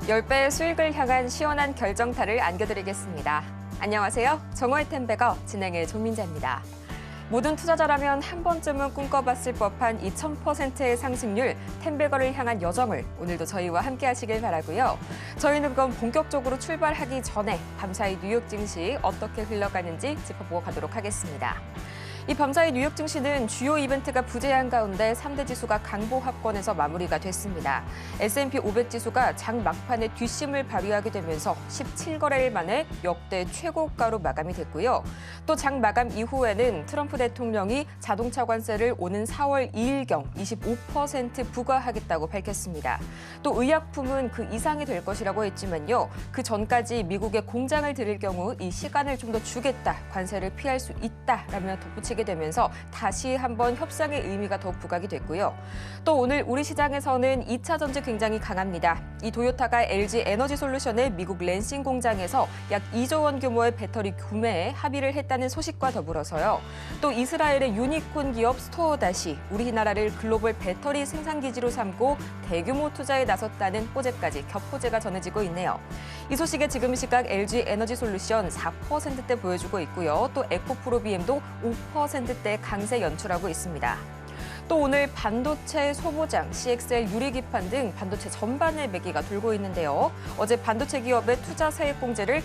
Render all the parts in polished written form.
10배의 수익을 향한 시원한 결정타를 안겨드리겠습니다. 안녕하세요. 정호의 템베거 진행의 조민자입니다. 모든 투자자라면 한 번쯤은 꿈꿔봤을 법한 2000%의 상승률, 템베거를 향한 여정을 오늘도 저희와 함께 하시길 바라고요. 저희는 그럼 본격적으로 출발하기 전에 밤사이 뉴욕 증시 어떻게 흘러가는지 짚어보고 가도록 하겠습니다. 이 밤사이 뉴욕 증시는 주요 이벤트가 부재한 가운데 3대 지수가 강보합권에서 마무리가 됐습니다. S&P 500 지수가 장 막판에 뒷심을 발휘하게 되면서 17거래일 만에 역대 최고가로 마감이 됐고요. 또 장 마감 이후에는 트럼프 대통령이 자동차 관세를 오는 4월 2일경 25% 부과하겠다고 밝혔습니다. 또 의약품은 그 이상이 될 것이라고 했지만요. 그 전까지 미국에 공장을 들일 경우 이 시간을 좀 더 주겠다, 관세를 피할 수 있다라며 덧붙이게 되면서 다시 한번 협상의 의미가 더 부각이 됐고요. 또 오늘 우리 시장에서는 2차 전지 굉장히 강합니다. 이 도요타가 LG 에너지 솔루션의 미국 랜싱 공장에서 약 2조 원 규모의 배터리 구매에 합의를 했다는 소식과 더불어서요. 또 이스라엘의 유니콘 기업 스토어닷이 우리나라를 글로벌 배터리 생산 기지로 삼고 대규모 투자에 나섰다는 호재까지 겹호재가 전해지고 있네요. 이 소식에 지금 시각 LG 에너지 솔루션 4%대 보여주고 있고요. 또 에코프로비엠도 5%대 강세 연출하고 있습니다. 또 오늘 반도체 소모장, CXL 유리기판 등 반도체 전반의 매기가 돌고 있는데요. 어제 반도체 기업의 투자 세액 공제를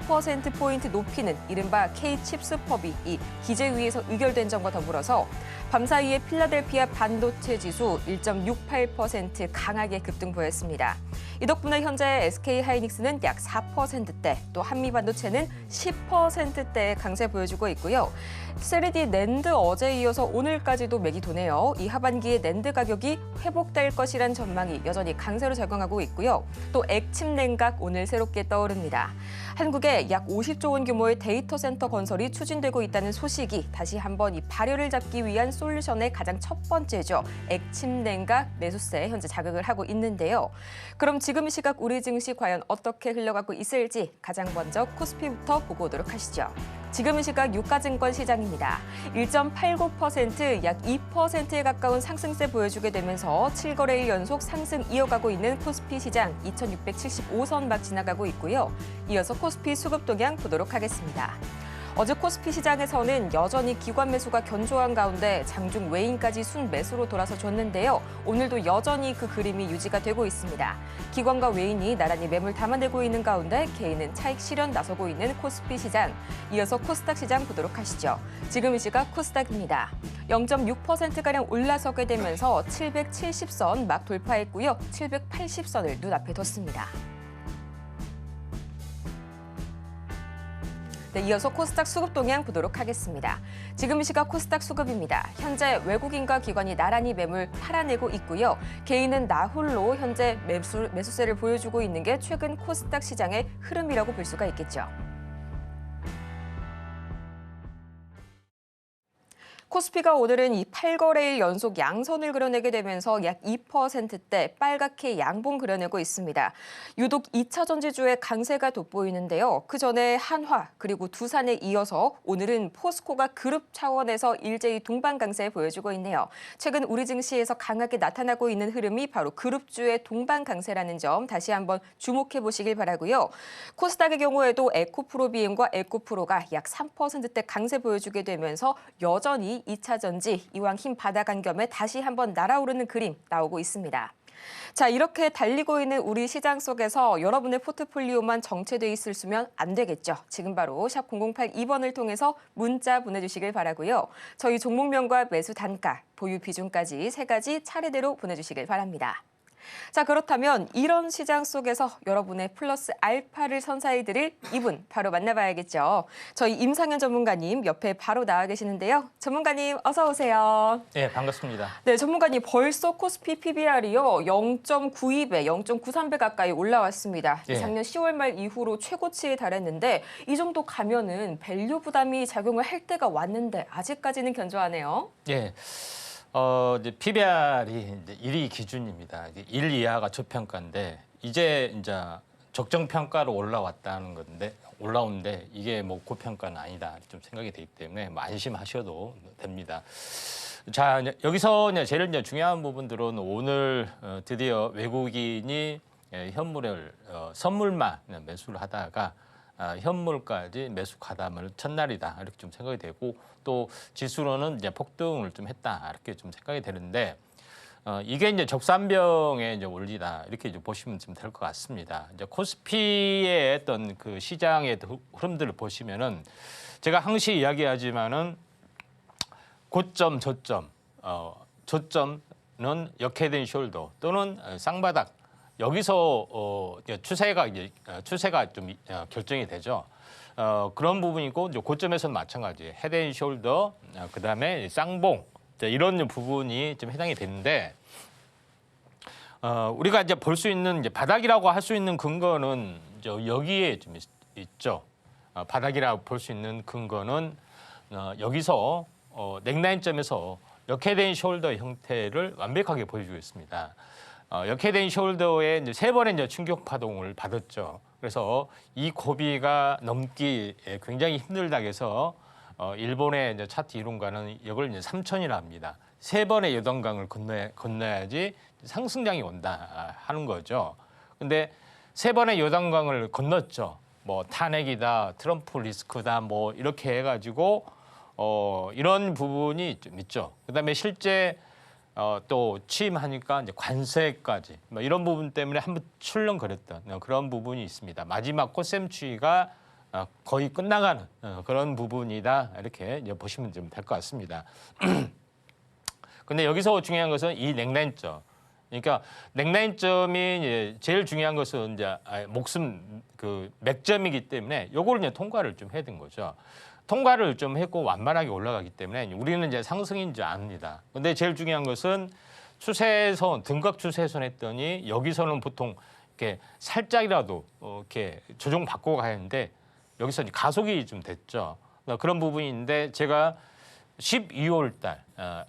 5%포인트 높이는 이른바 K-칩스법이 이 기재위에서 의결된 점과 더불어서 밤사이에 필라델피아 반도체 지수 1.68% 강하게 급등 보였습니다. 이 덕분에 현재 SK하이닉스는 약 4%대, 또 한미반도체는 10%대의 강세 보여주고 있고요. 3D 낸드 어제에 이어서 오늘까지도 매기 도네요. 이 하반기에 낸드 가격이 회복될 것이란 전망이 여전히 강세로 작용하고 있고요. 또 액침 냉각 오늘 새롭게 떠오릅니다. 한국에 약 50조 원 규모의 데이터 센터 건설이 추진되고 있다는 소식이 다시 한번 이 발효를 잡기 위한 솔루션의 가장 첫 번째죠. 액침 냉각 매수세에 현재 자극을 하고 있는데요. 그럼 지금 이 시각 우리 증시 과연 어떻게 흘러가고 있을지 가장 먼저 코스피부터 보고 오도록 하시죠. 지금 이 시각 유가증권 시장입니다. 1.89%, 약 2%에 가까운 상승세 보여주게 되면서 7거래일 연속 상승 이어가고 있는 코스피 시장 2675선 막 지나가고 있고요. 이어서 코스피 수급 동향 보도록 하겠습니다. 어제 코스피 시장에서는 여전히 기관 매수가 견조한 가운데 장중 외인까지 순매수로 돌아서 줬는데요. 오늘도 여전히 그 그림이 유지가 되고 있습니다. 기관과 외인이 나란히 매물 담아내고 있는 가운데 개인은 차익 실현 나서고 있는 코스피 시장. 이어서 코스닥 시장 보도록 하시죠. 지금 이 시각 코스닥입니다. 0.6%가량 올라서게 되면서 770선 막 돌파했고요. 780선을 눈앞에 뒀습니다. 네, 이어서 코스닥 수급 동향 보도록 하겠습니다. 지금 이 시각 코스닥 수급입니다. 현재 외국인과 기관이 나란히 매물 팔아내고 있고요. 개인은 나홀로 현재 매수세를 보여주고 있는 게 최근 코스닥 시장의 흐름이라고 볼 수가 있겠죠. 코스피가 오늘은 이 8거래일 연속 양선을 그려내게 되면서 약 2%대 빨갛게 양봉 그려내고 있습니다. 유독 2차 전지주의 강세가 돋보이는데요. 그전에 한화 그리고 두산에 이어서 오늘은 포스코가 그룹 차원에서 일제히 동반 강세 보여주고 있네요. 최근 우리 증시에서 강하게 나타나고 있는 흐름이 바로 그룹주의 동반 강세라는 점 다시 한번 주목해 보시길 바라고요. 코스닥의 경우에도 에코프로비엠과 에코프로가 약 3%대 강세 보여주게 되면서 여전히 2차 전지 이왕 힘 받아간 겸에 다시 한번 날아오르는 그림 나오고 있습니다. 자, 이렇게 달리고 있는 우리 시장 속에서 여러분의 포트폴리오만 정체돼 있으면 안 되겠죠. 지금 바로 샵 0082번을 통해서 문자 보내주시길 바라고요. 저희 종목명과 매수 단가, 보유 비중까지 3가지 차례대로 보내주시길 바랍니다. 자, 그렇다면 이런 시장 속에서 여러분의 플러스 알파를 선사해드릴 이분 바로 만나봐야겠죠. 저희 임상현 전문가님 옆에 바로 나와 계시는데요. 전문가님 어서 오세요. 네, 반갑습니다. 네, 전문가님 벌써 코스피 PBR이요 0.92배, 0.93배 가까이 올라왔습니다. 예. 작년 10월 말 이후로 최고치에 달했는데 이 정도 가면은 밸류 부담이 작용을 할 때가 왔는데 아직까지는 견조하네요. 예. 이제 PBR이 이제 1위 기준입니다. 1 이하가 저평가인데 이제 적정평가로 올라오는데 이게 뭐 고평가는 아니다 좀 생각이 되기 때문에 뭐 안심하셔도 됩니다. 자, 여기서 제일 중요한 부분들은 오늘 드디어 외국인이 현물을 선물만 매수를 하다가 현물까지 매수 가담을 첫날이다 이렇게 좀 생각이 되고 또 지수로는 이제 폭등을 좀 했다 이렇게 좀 생각이 되는데 이게 이제 적산병의 이제 원리다 이렇게 이제 보시면 좀 될 것 같습니다. 이제 코스피의 어떤 그 시장의 흐름들을 보시면은 제가 항시 이야기하지만은 고점, 저점, 저점은 역헤드 앤 숄더 또는 쌍바닥 여기서 추세가 좀 결정이 되죠. 그런 부분이고 이제 고점에서는 마찬가지 헤드 앤 숄더 그다음에 쌍봉 이런 부분이 좀 해당이 되는데 우리가 이제 볼 수 있는 이제 바닥이라고 할 수 있는 근거는 여기에 좀 있죠. 바닥이라고 볼 수 있는 근거는 여기서 넥라인점에서 역헤드 앤 숄더 형태를 완벽하게 보여주고 있습니다. 역헤드 앤 숄더에 이제 3번의 이제 충격 파동을 받았죠. 그래서 이 고비가 넘기 굉장히 힘들다 해서 일본의 이제 차트 이론가는 이걸 이제 3000이라 합니다. 3번의 요단강을 건너야지 상승장이 온다 하는 거죠. 근데 3번의 요단강을 건넜죠. 뭐 탄핵이다, 트럼프 리스크다, 뭐 이렇게 해가지고 이런 부분이 좀 있죠. 그다음에 실제 또 취임하니까 이제 관세까지 뭐 이런 부분 때문에 한번 출렁거렸던 그런 부분이 있습니다. 마지막 꽃샘추위가 거의 끝나가는 그런 부분이다 이렇게 이제 보시면 좀 될 것 같습니다. 근데 여기서 중요한 것은 이 넥라인점. 그러니까 넥라인점이 이제 제일 중요한 것은 이제 목숨 그 맥점이기 때문에 요거를 이제 통과를 좀 해야 된 거죠. 통과를 좀 했고 완만하게 올라가기 때문에 우리는 이제 상승인 줄 압니다. 근데 제일 중요한 것은 추세선, 등각 추세선 했더니 여기서는 보통 이렇게 살짝이라도 이렇게 조정받고 가야 하는데 여기서 이제 가속이 좀 됐죠. 그런 부분인데 제가 12월 달,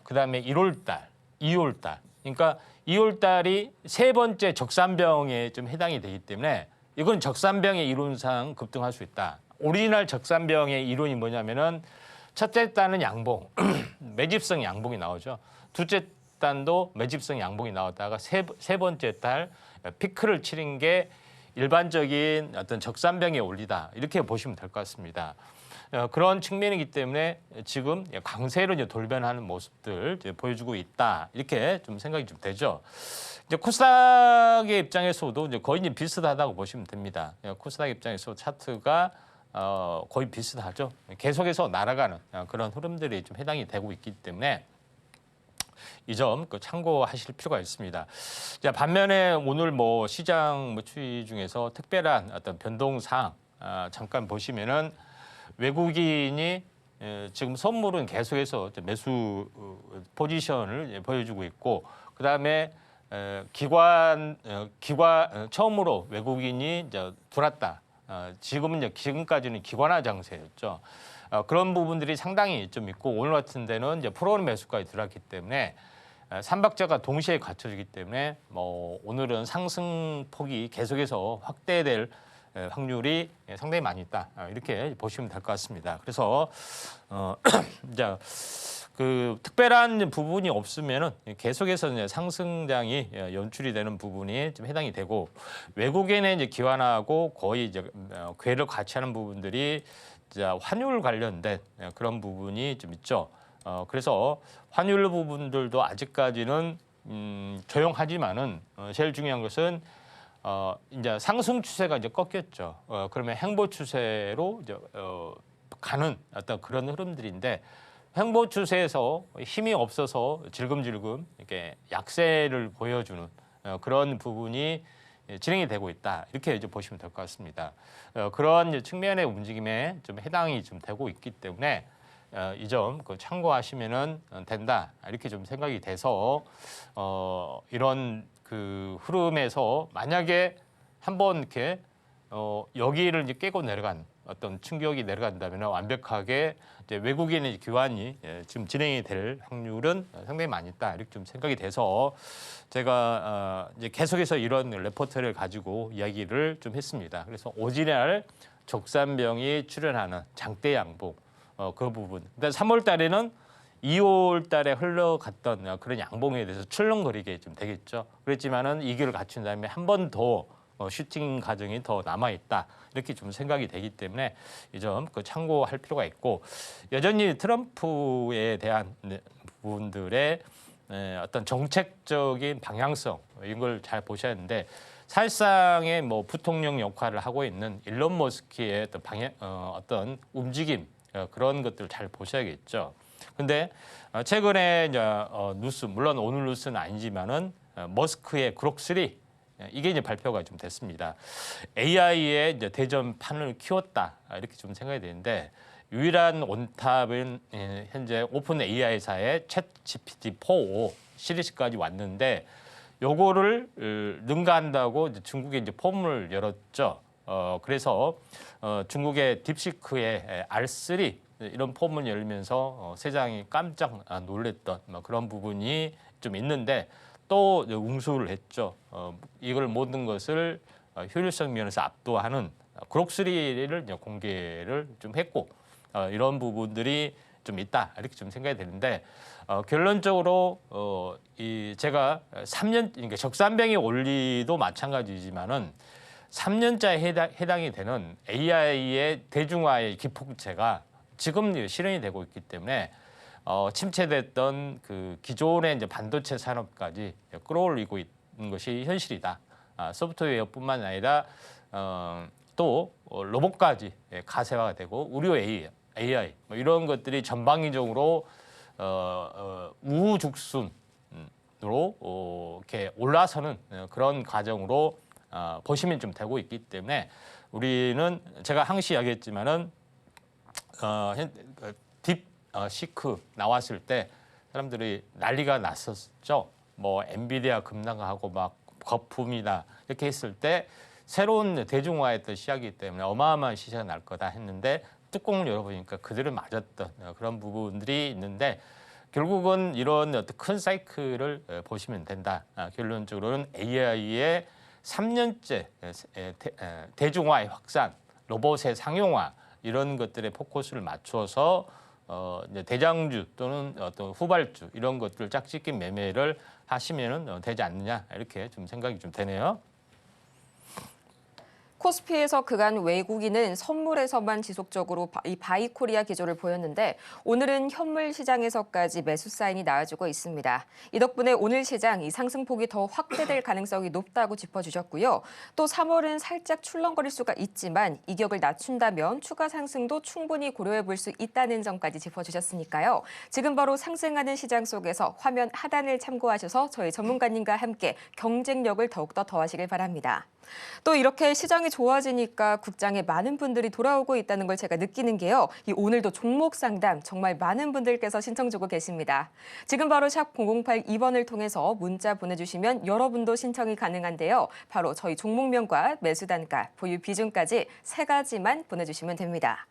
그다음에 1월 달, 2월 달. 그러니까 2월 달이 3번째 적산병에 좀 해당이 되기 때문에 이건 적산병의 이론상 급등할 수 있다. 오리지널 적산병의 이론이 뭐냐면은 첫째 단은 양봉, 매집성 양봉이 나오죠. 둘째 단도 매집성 양봉이 나왔다가 세 번째 달 피크를 치른 게 일반적인 어떤 적산병의 원리다. 이렇게 보시면 될 것 같습니다. 그런 측면이기 때문에 지금 강세로 이제 돌변하는 모습들 이제 보여주고 있다. 이렇게 좀 생각이 좀 되죠. 이제 코스닥의 입장에서도 이제 거의 이제 비슷하다고 보시면 됩니다. 코스닥 입장에서 차트가 거의 비슷하죠. 계속해서 날아가는 그런 흐름들이 좀 해당이 되고 있기 때문에 이 점 참고하실 필요가 있습니다. 자, 반면에 오늘 뭐 시장 추이 중에서 특별한 어떤 변동사항 잠깐 보시면은 외국인이 지금 선물은 계속해서 매수 포지션을 보여주고 있고 그다음에 기관 처음으로 외국인이 이제 들어왔다. 지금까지는 기관화 장세였죠. 그런 부분들이 상당히 좀 있고 오늘 같은 데는 이제 프로그램 매수까지 들어왔기 때문에 삼박자가 동시에 갖춰지기 때문에 뭐 오늘은 상승폭이 계속해서 확대될 확률이 상당히 많이 있다. 이렇게 보시면 될 것 같습니다. 그래서 이제 그 특별한 부분이 없으면은 계속해서 이제 상승장이 연출이 되는 부분이 좀 해당이 되고 외국인의 이제 기관하고 거의 이제 궤를 같이 하는 부분들이 이제 환율 관련된 그런 부분이 좀 있죠. 그래서 환율 부분들도 아직까지는 조용하지만은 제일 중요한 것은 이제 상승 추세가 이제 꺾였죠. 그러면 행보 추세로 이제 가는 어떤 그런 흐름들인데 행보 추세에서 힘이 없어서 질금질금 이렇게 약세를 보여주는 그런 부분이 진행이 되고 있다. 이렇게 이제 보시면 될 것 같습니다. 그런 이제 측면의 움직임에 좀 해당이 좀 되고 있기 때문에 이 점 참고하시면은 된다. 이렇게 좀 생각이 돼서 이런 그 흐름에서 만약에 한번 이렇게 여기를 이제 깨고 내려간 어떤 충격이 내려간다면 완벽하게 이제 외국인의 기관이 지금 진행이 될 확률은 상당히 많이 있다. 이렇게 좀 생각이 돼서 제가 이제 계속해서 이런 레포트를 가지고 이야기를 좀 했습니다. 그래서 오지날 적산병이 출현하는 장대 양봉 그 부분. 근데 3월 달에는 2월 달에 흘러갔던 그런 양봉에 대해서 출렁거리게 좀 되겠죠. 그렇지만은 이 길을 갖춘 다음에 한 번 더 슈팅 과정이 더 남아 있다 이렇게 좀 생각이 되기 때문에 이 점 참고할 필요가 있고 여전히 트럼프에 대한 부분들의 어떤 정책적인 방향성 이걸 잘 보셔야 하는데 사실상의 뭐 부통령 역할을 하고 있는 일론 머스크의 어떤 어떤 움직임 그런 것들을 잘 보셔야겠죠. 근데 최근에 이제 뉴스 물론 오늘 뉴스는 아니지만은 머스크의 그록 3 이게 이제 발표가 좀 됐습니다. AI의 이제 대전판을 키웠다 이렇게 좀 생각이 되는데 유일한 원탑은 현재 오픈 AI사의 챗 GPT-4 시리즈까지 왔는데 요거를 능가한다고 이제 중국에 이제 폼을 열었죠. 그래서 중국의 딥시크의 R3 이런 폼을 열면서 세상이 깜짝 놀랐던 그런 부분이 좀 있는데 또 응수를 했죠. 이걸 모든 것을 효율성 면에서 압도하는 그록 3를 공개를 좀 했고 이런 부분들이 좀 있다 이렇게 좀 생각이 되는데 결론적으로 제가 3년 그러니까 적산병의 원리도 마찬가지지만은 3년짜리 해당이 되는 AI의 대중화의 기폭제가 지금 실현이 되고 있기 때문에 침체됐던 그 기존의 이제 반도체 산업까지 끌어올리고 있는 것이 현실이다. 소프트웨어뿐만 아니라 또 로봇까지 가세화가 되고 의료 AI 뭐 이런 것들이 전방위적으로 우후죽순으로 이렇게 올라서는 그런 과정으로 보시면 좀 되고 있기 때문에 우리는 제가 항시 이야기했지만은 딥시크 나왔을 때 사람들이 난리가 났었죠. 뭐 엔비디아 급락하고 막 거품이다 이렇게 했을 때 새로운 대중화의 또 시작이기 때문에 어마어마한 시세가 날 거다 했는데 뚜껑을 열어보니까 그대로 맞았던 그런 부분들이 있는데 결국은 이런 어떤 큰 사이클을 보시면 된다. 결론적으로는 AI의 3년째 대중화의 확산, 로봇의 상용화 이런 것들에 포커스를 맞춰서 이제 대장주 또는 어떤 후발주 이런 것들을 짝짓기 매매를 하시면은 되지 않느냐 이렇게 좀 생각이 좀 되네요. 코스피에서 그간 외국인은 선물에서만 지속적으로 이 바이코리아 기조를 보였는데 오늘은 현물 시장에서까지 매수 사인이 나와주고 있습니다. 이 덕분에 오늘 시장 이 상승폭이 더 확대될 가능성이 높다고 짚어주셨고요. 또 3월은 살짝 출렁거릴 수가 있지만 이격을 낮춘다면 추가 상승도 충분히 고려해 볼 수 있다는 점까지 짚어주셨으니까요. 지금 바로 상승하는 시장 속에서 화면 하단을 참고하셔서 저희 전문가님과 함께 경쟁력을 더욱더 더하시길 바랍니다. 또 이렇게 시장이 좋아지니까 국장에 많은 분들이 돌아오고 있다는 걸 제가 느끼는 게요. 오늘도 종목 상담 정말 많은 분들께서 신청 주고 계십니다. 지금 바로 샵 0082번을 통해서 문자 보내주시면 여러분도 신청이 가능한데요. 바로 저희 종목명과 매수 단가, 보유 비중까지 3가지만 보내주시면 됩니다.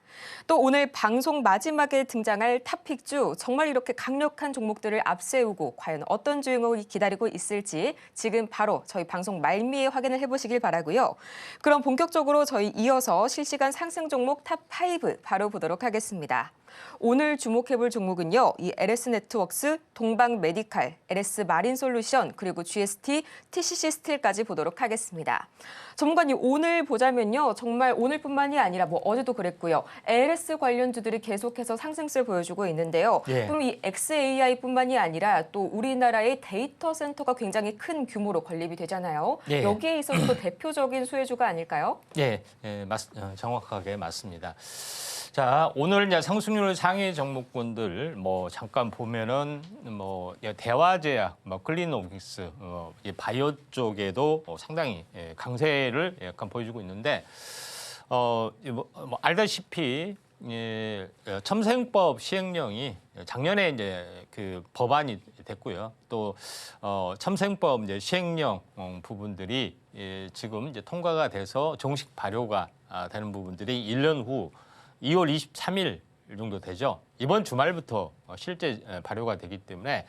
또 오늘 방송 마지막에 등장할 탑픽주 정말 이렇게 강력한 종목들을 앞세우고 과연 어떤 주인공이 기다리고 있을지 지금 바로 저희 방송 말미에 확인을 해보시길 바라고요. 그럼 본격적으로 저희 이어서 실시간 상승 종목 탑5 바로 보도록 하겠습니다. 오늘 주목해볼 종목은요. 이 LS네트웍스, 동방메디칼, LS마린솔루션, 그리고 GST, TCC 스틸까지 보도록 하겠습니다. 전문가님 오늘 보자면요. 정말 오늘뿐만이 아니라 뭐 어제도 그랬고요. LS 관련주들이 계속해서 상승세를 보여주고 있는데요. 예. 그럼 이 XAI뿐만이 아니라 또 우리나라의 데이터 센터가 굉장히 큰 규모로 건립이 되잖아요. 예. 여기에 있어서도 대표적인 수혜주가 아닐까요? 예, 정확하게 맞습니다. 자, 오늘 이제 상승률 상위 종목군들 뭐 잠깐 보면은 뭐 대화제약, 뭐 클리노믹스, 이 바이오 쪽에도 상당히 강세를 약간 보여주고 있는데 알다시피 첨생법 시행령이 작년에 이제 그 법안이 됐고요. 또 첨생법 이제 시행령 부분들이 지금 이제 통과가 돼서 정식 발효가 되는 부분들이 1년 후 2월 23일 정도 되죠. 이번 주말부터 실제 발효가 되기 때문에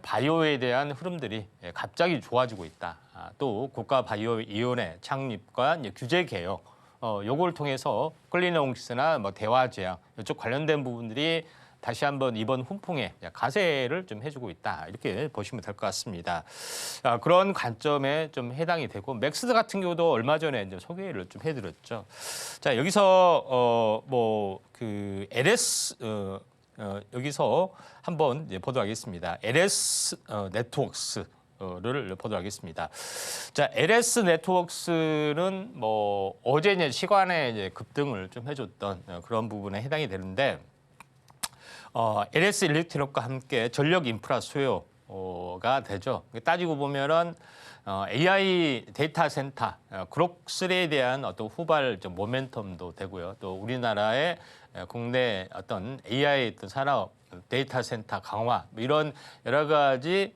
바이오에 대한 흐름들이 갑자기 좋아지고 있다. 또 국가바이오위원회 창립과 이제 규제 개혁, 요걸 통해서 클리노믹스나 뭐 대화제약 이쪽 관련된 부분들이 다시 한번 이번 훈풍에 가세를 좀 해주고 있다 이렇게 보시면 될 것 같습니다. 그런 관점에 좀 해당이 되고 맥스드 같은 경우도 얼마 전에 이제 소개를 좀 해드렸죠. 자 여기서 뭐 그 LS 여기서 한번 이제 보도록 하겠습니다. LS 네트워크스. 를 보도록 하겠습니다. 자, LS 네트워크스는 뭐 어제 이제 시간에 이제 급등을 좀 해줬던 그런 부분에 해당이 되는데, LS 일렉트로닉과 함께 전력 인프라 수요가 되죠. 따지고 보면은 AI 데이터 센터 그룹3에 대한 어떤 후발 좀 모멘텀도 되고요. 또 우리나라의 국내 어떤 AI 어떤 산업 데이터 센터 강화 이런 여러 가지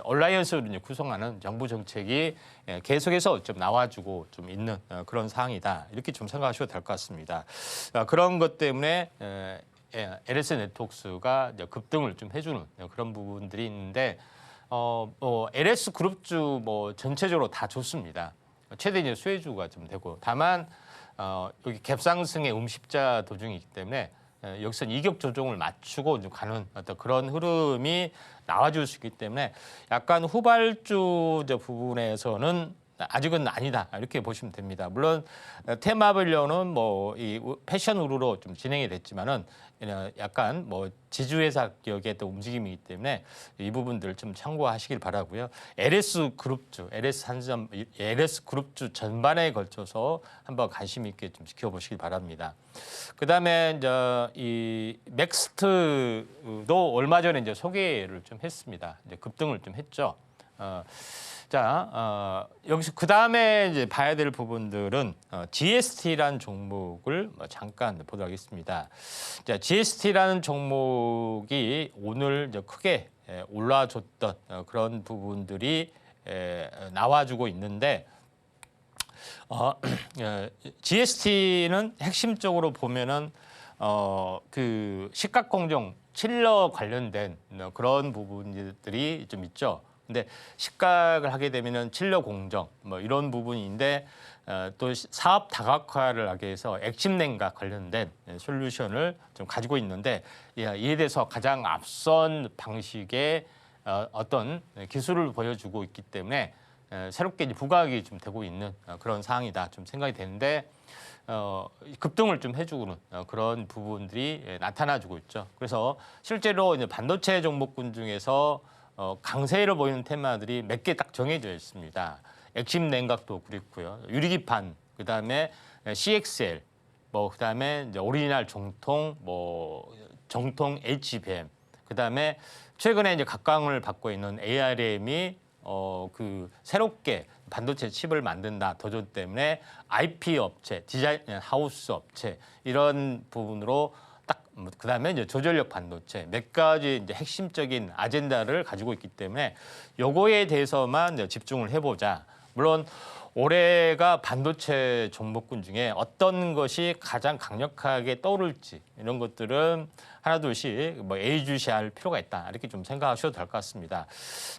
얼라이언스를 구성하는 정부 정책이 계속해서 좀 나와주고 좀 있는 그런 상황이다. 이렇게 좀 생각하셔도 될 것 같습니다. 그런 것 때문에 LS 네트워크스가 급등을 좀 해주는 그런 부분들이 있는데 LS 그룹주 뭐 전체적으로 다 좋습니다. 최대 이제 수혜주가 좀 되고 다만 여기 갭상승의 음십자 도중이기 때문에 여기서 이격 조정을 맞추고 좀 가는 어떤 그런 흐름이 나와줄 수 있기 때문에 약간 후발주 부분에서는 아직은 아니다 이렇게 보시면 됩니다. 물론 테마블련은 뭐 이 패션 우루로 좀 진행이 됐지만은 약간 뭐 지주회사 격의 또 움직임이기 때문에 이 부분들 좀 참고하시길 바라고요. LS 그룹주 전반에 걸쳐서 한번 관심 있게 좀 지켜보시길 바랍니다. 그다음에 이제 이 맥스트도 얼마 전에 이제 소개를 좀 했습니다. 이제 급등을 좀 했죠. 여기서 그 다음에 이제 봐야 될 부분들은 GST라는 종목을 잠깐 보도록 하겠습니다. 자, GST라는 종목이 오늘 이제 크게 올라줬던 그런 부분들이 나와주고 있는데, GST는 핵심적으로 보면은 그 시가공정 칠러 관련된 그런 부분들이 좀 있죠. 근데 시각을 하게 되면은 칠러 공정 뭐 이런 부분인데 또 사업 다각화를 하기 위해서 액침냉과 관련된 솔루션을 좀 가지고 있는데 이에 대해서 가장 앞선 방식의 어떤 기술을 보여주고 있기 때문에 새롭게 이제 부각이 좀 되고 있는 그런 상황이다 좀 생각이 되는데 급등을 좀 해주고는 그런 부분들이 나타나주고 있죠. 그래서 실제로 이제 반도체 종목군 중에서 강세를 보이는 테마들이 몇 개 딱 정해져 있습니다. 액침 냉각도 그렇고요. 유리기판, 그다음에 CXL, 뭐 그다음에 이제 오리지널 정통 HBM, 그다음에 최근에 이제 각광을 받고 있는 ARM이 그 새롭게 반도체 칩을 만든다 도전 때문에 IP 업체, 디자인 하우스 업체 이런 부분으로 딱 그다음에 이제 저전력 반도체 몇 가지 이제 핵심적인 아젠다를 가지고 있기 때문에 요거에 대해서만 이제 집중을 해보자. 물론 올해가 반도체 종목군 중에 어떤 것이 가장 강력하게 떠오를지 이런 것들은 하나둘씩 뭐 예의주시할 필요가 있다 이렇게 좀 생각하셔도 될 것 같습니다.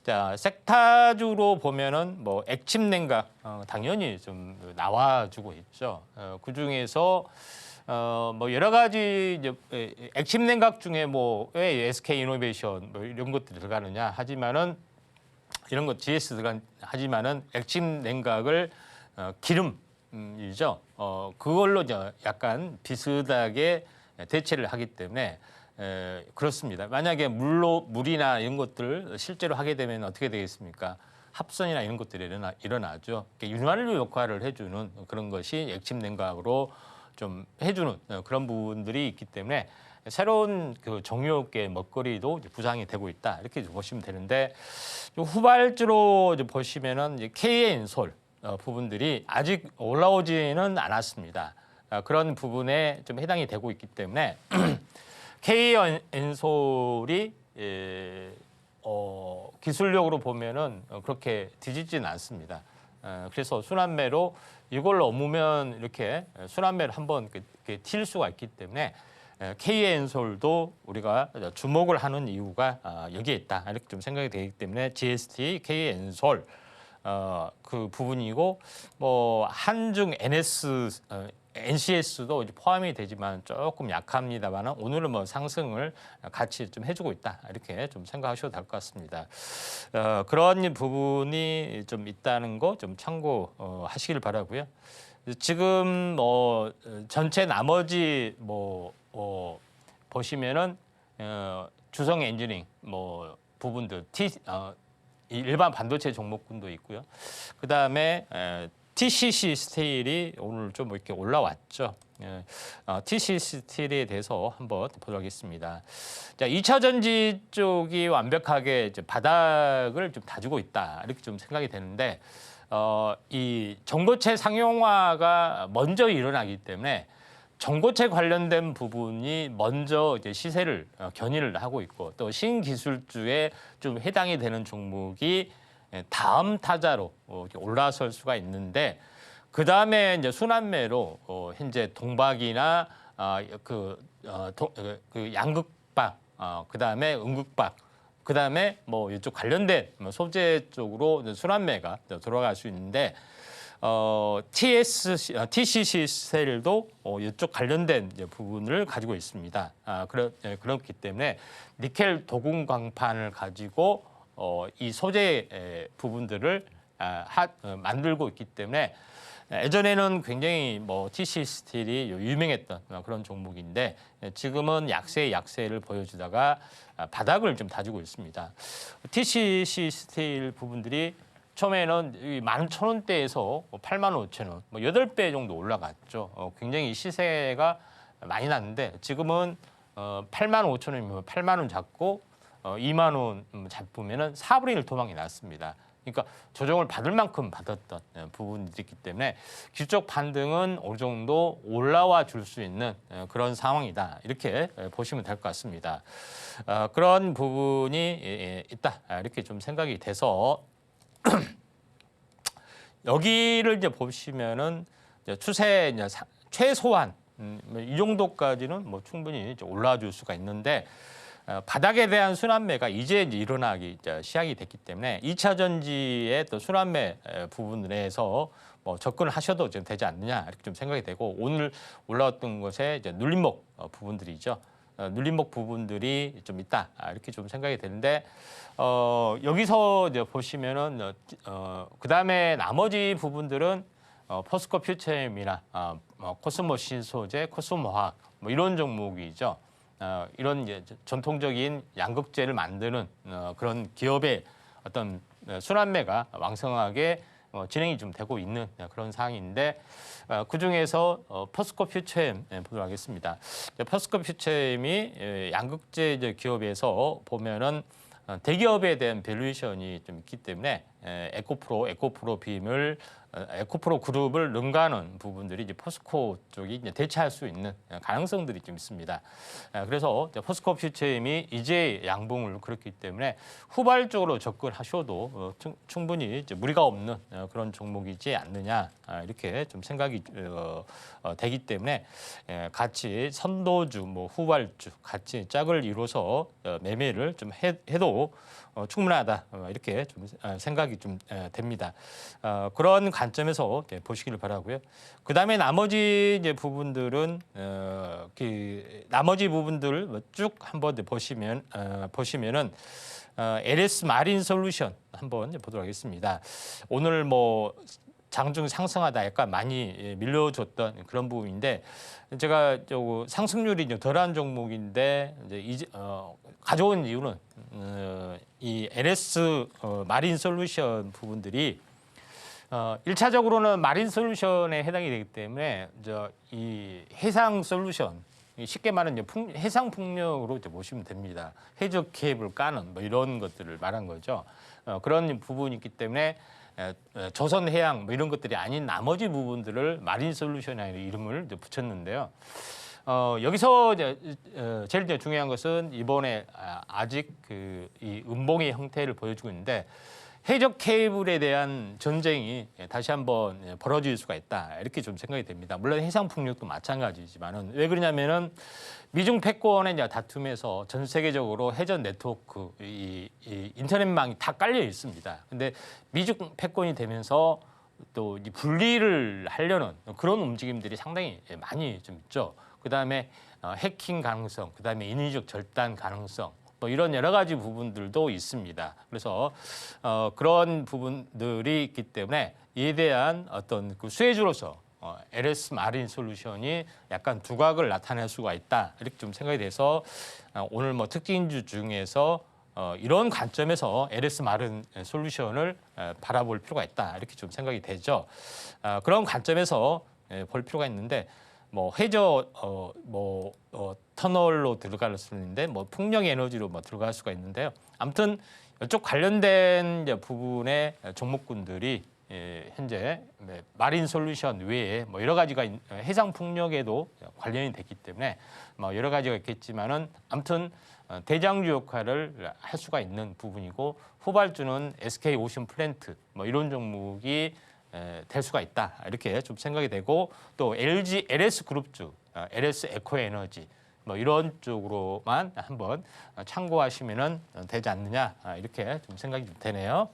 자, 섹타주로 보면은 뭐 액침냉각 당연히 좀 나와주고 있죠. 그 중에서 뭐 여러 가지 이제 액침냉각 중에 뭐 왜 SK 이노베이션 뭐 이런 것들이 들어가느냐 하지만은 이런 것 GS 들어간 하지만은 액침 냉각을 기름이죠. 그걸로 약간 비슷하게 대체를 하기 때문에 그렇습니다. 만약에 물이나 이런 것들 실제로 하게 되면 어떻게 되겠습니까? 합선이나 이런 것들이 일어나죠. 윤활유 역할을 해주는 그런 것이 액침 냉각으로 좀 해주는 그런 부분들이 있기 때문에 새로운 그 정유업계 먹거리도 부상이 되고 있다 이렇게 보시면 되는데 후발주로 보시면은 이제 KN솔 부분들이 아직 올라오지는 않았습니다. 그런 부분에 좀 해당이 되고 있기 때문에 KN솔이 기술력으로 보면은 그렇게 뒤집지는 않습니다. 그래서 순환매로 이걸 넘으면 이렇게 순환매를 한번 튈 수가 있기 때문에 KN솔도 우리가 주목을 하는 이유가 여기에 있다 이렇게 좀 생각이 되기 때문에 GST, KN솔 그 부분이고 뭐 한중 NS NCS도 포함이 되지만 조금 약합니다만 오늘은 뭐 상승을 같이 좀 해주고 있다 이렇게 좀 생각하셔도 될 것 같습니다. 그런 부분이 좀 있다는 거 좀 참고하시길 바라고요. 지금 뭐 전체 나머지 뭐 보시면은 주성 엔지니어링 뭐 부분들 일반 반도체 종목군도 있고요. 그 다음에 TCC 스틸이 오늘 좀 이렇게 올라왔죠. TCC 스틸에 대해서 한번 보도록 하겠습니다. 자, 2차 전지 쪽이 완벽하게 이제 바닥을 좀 다지고 있다 이렇게 좀 생각이 되는데 이 전고체 상용화가 먼저 일어나기 때문에 전고체 관련된 부분이 먼저 이제 시세를 견인을 하고 있고 또 신기술주에 좀 해당이 되는 종목이 다음 타자로 올라설 수가 있는데 그 다음에 이제 순환매로 현재 동박이나 그 양극박, 그 다음에 음극박, 그 다음에 뭐 이쪽 관련된 소재 쪽으로 순환매가 들어갈 수 있는데 TCC 셀도 이쪽 관련된 이제 부분을 가지고 있습니다. 그렇기 때문에 니켈 도금 광판을 가지고 이 소재 부분들을 만들고 있기 때문에 예전에는 굉장히 뭐 TCC 스틸이 유명했던 그런 종목인데 지금은 약세를 보여주다가 바닥을 좀 다지고 있습니다. TCC 스틸 부분들이 처음에는 11,000원대에서 85,000원, 뭐 8배 정도 올라갔죠. 굉장히 시세가 많이 났는데 지금은 85,000원이면 8만 원 잡고 2만 원 잡으면은 4분의 1 도망이 났습니다. 그러니까 조정을 받을 만큼 받았던 부분들이 있기 때문에 기술적 반등은 어느 정도 올라와 줄 수 있는 그런 상황이다. 이렇게 보시면 될 것 같습니다. 그런 부분이 있다. 이렇게 좀 생각이 돼서 여기를 이제 보시면은 추세 이제 최소한 이 정도까지는 뭐 충분히 이제 올라와 줄 수가 있는데 바닥에 대한 순환매가 이제 일어나기 시작이 됐기 때문에 2차 전지의 또 순환매 부분에서 뭐 접근을 하셔도 좀 되지 않느냐 이렇게 좀 생각이 되고 오늘 올라왔던 것에 이제 눌림목 부분들이죠. 눌림목 부분들이 좀 있다 이렇게 좀 생각이 되는데 여기서 이제 보시면은 그 다음에 나머지 부분들은 포스코 퓨처엠이나 코스모 신소재, 코스모화학 뭐 이런 종목이죠. 이런 이제 전통적인 양극재를 만드는 그런 기업의 어떤 순환매가 왕성하게 진행이 좀 되고 있는 그런 상황인데 그 중에서 포스코 퓨처엠 보도록 하겠습니다. 포스코 퓨처엠이 양극재 기업에서 보면은 대기업에 대한 밸류에이션이 좀 있기 때문에 에코프로 빔을 에코프로 그룹을 능가하는 부분들이 이제 포스코 쪽이 이제 대체할 수 있는 가능성들이 좀 있습니다. 그래서 포스코 퓨처엠이 이제 양봉을 그렇기 때문에 후발적으로 접근하셔도 충분히 이제 무리가 없는 그런 종목이지 않느냐 이렇게 좀 생각이 되기 때문에 같이 선도주, 뭐 후발주 같이 짝을 이뤄서 매매를 좀 해도 충분하다 이렇게 좀 생각이 좀 됩니다. 그런 관점에서 보시기를 바라고요. 그 다음에 나머지 이제 부분들은 나머지 부분들을 쭉 한번 보시면은 LS 마린 솔루션 한번 보도록 하겠습니다. 오늘 뭐 장중 상승하다 약간 많이 밀려줬던 그런 부분인데 제가 상승률이 이제 덜한 종목인데 이제 가져온 이유는 이 LS 마린 솔루션 부분들이 1차적으로는 마린 솔루션에 해당이 되기 때문에 이 해상 솔루션 쉽게 말하면 해상 풍력으로 보시면 됩니다. 해적 케이블 까는 뭐 이런 것들을 말한 거죠. 그런 부분이 있기 때문에 조선 해양 뭐 이런 것들이 아닌 나머지 부분들을 마린 솔루션이라는 이름을 붙였는데요. 여기서 제일 중요한 것은 이번에 아직 이 음봉의 형태를 보여주고 있는데 해적 케이블에 대한 전쟁이 다시 한번 벌어질 수가 있다 이렇게 좀 생각이 됩니다. 물론 해상 풍력도 마찬가지지만은 왜 그러냐면은 미중 패권의 다툼에서 전 세계적으로 해전 네트워크 이 인터넷망이 다 깔려 있습니다. 근데 미중 패권이 되면서 또 이 분리를 하려는 그런 움직임들이 상당히 많이 좀 있죠. 그다음에 해킹 가능성, 그다음에 인위적 절단 가능성, 뭐 이런 여러 가지 부분들도 있습니다. 그래서 그런 부분들이 있기 때문에 이에 대한 어떤 그 수혜주로서 LS 마린 솔루션이 약간 두각을 나타낼 수가 있다, 이렇게 좀 생각이 돼서 오늘 뭐 특징주 중에서 이런 관점에서 LS 마린 솔루션을 바라볼 필요가 있다, 이렇게 좀 생각이 되죠. 그런 관점에서 볼 필요가 있는데 뭐 해저 터널로 들어갈 수 있는데 뭐 풍력 에너지로 뭐 들어갈 수가 있는데요. 아무튼 이쪽 관련된 이제 부분의 종목군들이 현재 마린 솔루션 외에 뭐 여러 가지가 해상 풍력에도 관련이 됐기 때문에 뭐 여러 가지가 있겠지만은 아무튼 대장주 역할을 할 수가 있는 부분이고, 후발주는 SK 오션 플랜트 뭐 이런 종목이 될 수가 있다, 이렇게 좀 생각이 되고, 또 LG LS 그룹주, LS 에코 에너지 뭐 이런 쪽으로만 한번 참고하시면은 되지 않느냐, 이렇게 좀 생각이 되네요.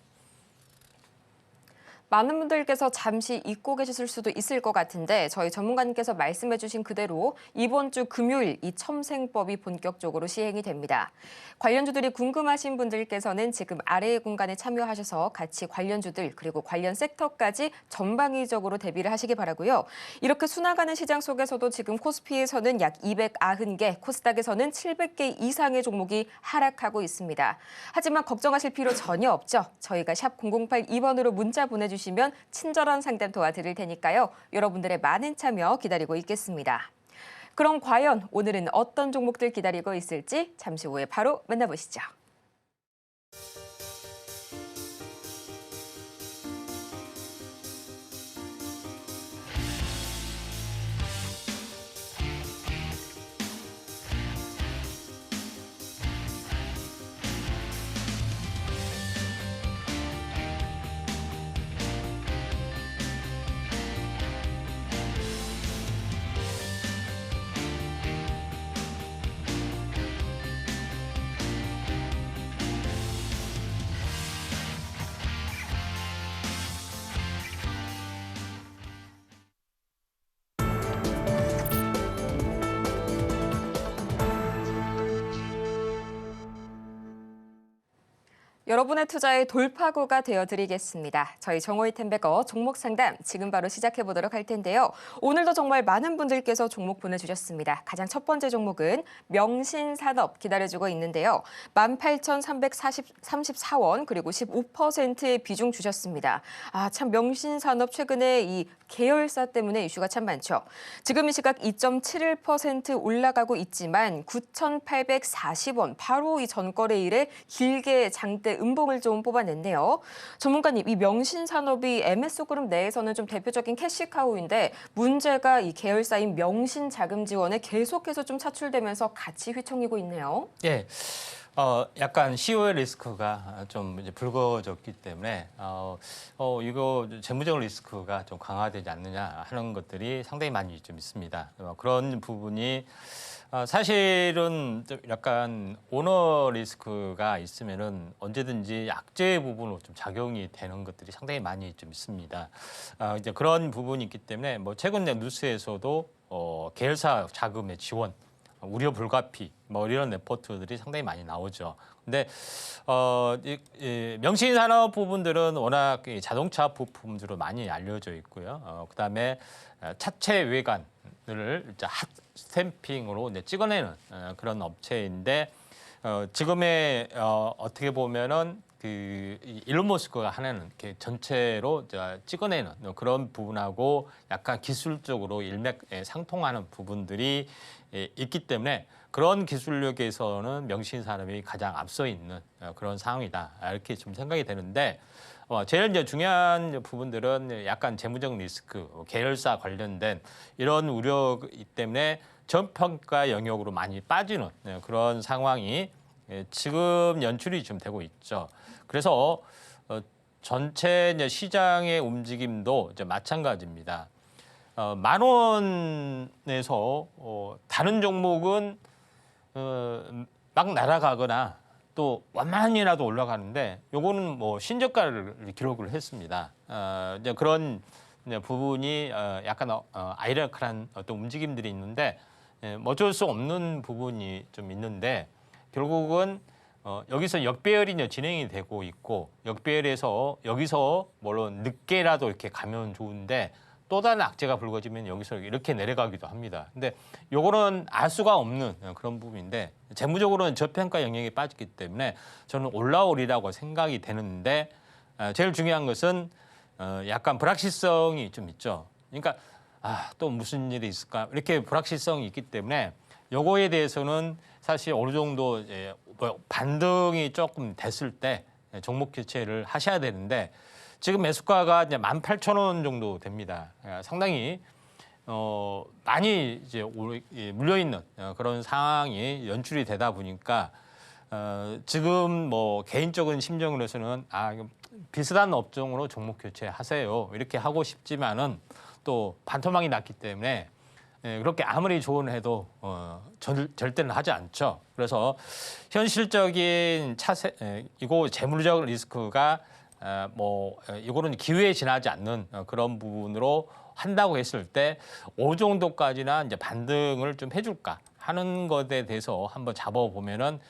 많은 분들께서 잠시 잊고 계셨을 수도 있을 것 같은데 저희 전문가님께서 말씀해 주신 그대로 이번 주 금요일 이 첨생법이 본격적으로 시행이 됩니다. 관련주들이 궁금하신 분들께서는 지금 아래의 공간에 참여하셔서 같이 관련주들 그리고 관련 섹터까지 전방위적으로 대비를 하시기 바라고요. 이렇게 수나가는 시장 속에서도 지금 코스피에서는 약 290개, 코스닥에서는 700개 이상의 종목이 하락하고 있습니다. 하지만 걱정하실 필요 전혀 없죠. 저희가 샵 0082번으로 문자 보내주시면 친절한 상담 도와드릴 테니까요. 여러분들의 많은 참여 기다리고 있겠습니다. 그럼 과연 오늘은 어떤 종목들 기다리고 있을지 잠시 후에 바로 만나보시죠. 여러분의 투자의 돌파구가 되어드리겠습니다. 저희 정호의 템베거 종목 상담 지금 바로 시작해보도록 할 텐데요. 오늘도 정말 많은 분들께서 종목 보내주셨습니다. 가장 첫 번째 종목은 명신산업 기다려주고 있는데요. 18,334원 그리고 15%의 비중 주셨습니다. 참 명신산업 최근에 이 계열사 때문에 이슈가 참 많죠. 지금 이 시각 2.71% 올라가고 있지만 9,840원 바로 이 전거래일에 길게 장대 음봉을 좀 뽑아냈네요. 전문가님, 이 명신산업이 MS그룹 내에서는 좀 대표적인 캐시카우인데 문제가 이 계열사인 명신자금지원에 계속해서 좀 차출되면서 같이 휘청이고 있네요. 예. 약간 CO의 리스크가 좀 이제 불거졌기 때문에 이거 재무적 리스크가 좀 강화되지 않느냐 하는 것들이 상당히 많이 좀 있습니다. 그런 부분이 사실은 좀 약간 오너 리스크가 있으면은 언제든지 약재 부분으로 좀 작용이 되는 것들이 상당히 많이 좀 있습니다. 이제 그런 부분이 있기 때문에 뭐 최근 뉴스에서도 계열사 자금의 지원, 우려 불가피 뭐 이런 레포트들이 상당히 많이 나오죠. 근데 명신산업 부분들은 워낙 자동차 부품으로 많이 알려져 있고요. 그다음에 차체 외관을 이제 핫 스탬핑으로 이제 찍어내는 그런 업체인데 지금의 어떻게 보면은 그 일론 머스크가 하는 이렇게 전체로 찍어내는 그런 부분하고 약간 기술적으로 일맥상통하는 부분들이 있기 때문에 그런 기술력에서는 명신산업이 가장 앞서 있는 그런 상황이다, 이렇게 좀 생각이 되는데 제일 이제 중요한 부분들은 약간 재무적 리스크, 계열사 관련된 이런 우려 때문에 저평가 영역으로 많이 빠지는 그런 상황이 지금 연출이 좀 되고 있죠. 그래서 전체 이제 시장의 움직임도 이제 마찬가지입니다. 10,000원에서 다른 종목은 막 날아가거나 또 완만이라도 올라가는데 요거는 뭐 신저가를 기록을 했습니다. 이제 그런 이제 부분이 약간 아이러니컬한 어떤 움직임들이 있는데 뭐 어쩔 수 없는 부분이 좀 있는데 결국은 여기서 역배열이 이제 진행이 되고 있고 역배열에서 여기서 물론 늦게라도 이렇게 가면 좋은데 또 다른 악재가 불거지면 여기서 이렇게 내려가기도 합니다. 근데 요거는 알 수가 없는 그런 부분인데 재무적으로는 저평가 영역에 빠졌기 때문에 저는 올라오리라고 생각이 되는데 제일 중요한 것은 약간 불확실성이 좀 있죠. 그러니까 또 무슨 일이 있을까 이렇게 불확실성이 있기 때문에 요거에 대해서는 사실 어느 정도 뭐 반등이 조금 됐을 때 종목 교체를 하셔야 되는데 지금 매수가가 이제 18,000원 정도 됩니다. 상당히 많이 이제 물려 있는 그런 상황이 연출이 되다 보니까 지금 뭐 개인적인 심정으로서는 비슷한 업종으로 종목 교체하세요 이렇게 하고 싶지만은 또 반토막이 났기 때문에 그렇게 아무리 조언해도 절대는 하지 않죠. 그래서 현실적인 이거 재무적 리스크가 이거는 기회에 지나지 않는 그런 부분으로 한다고 했을 때 어느 정도까지나 이제 반등을 좀 해줄까 하는 것에 대해서 한번 잡아보면은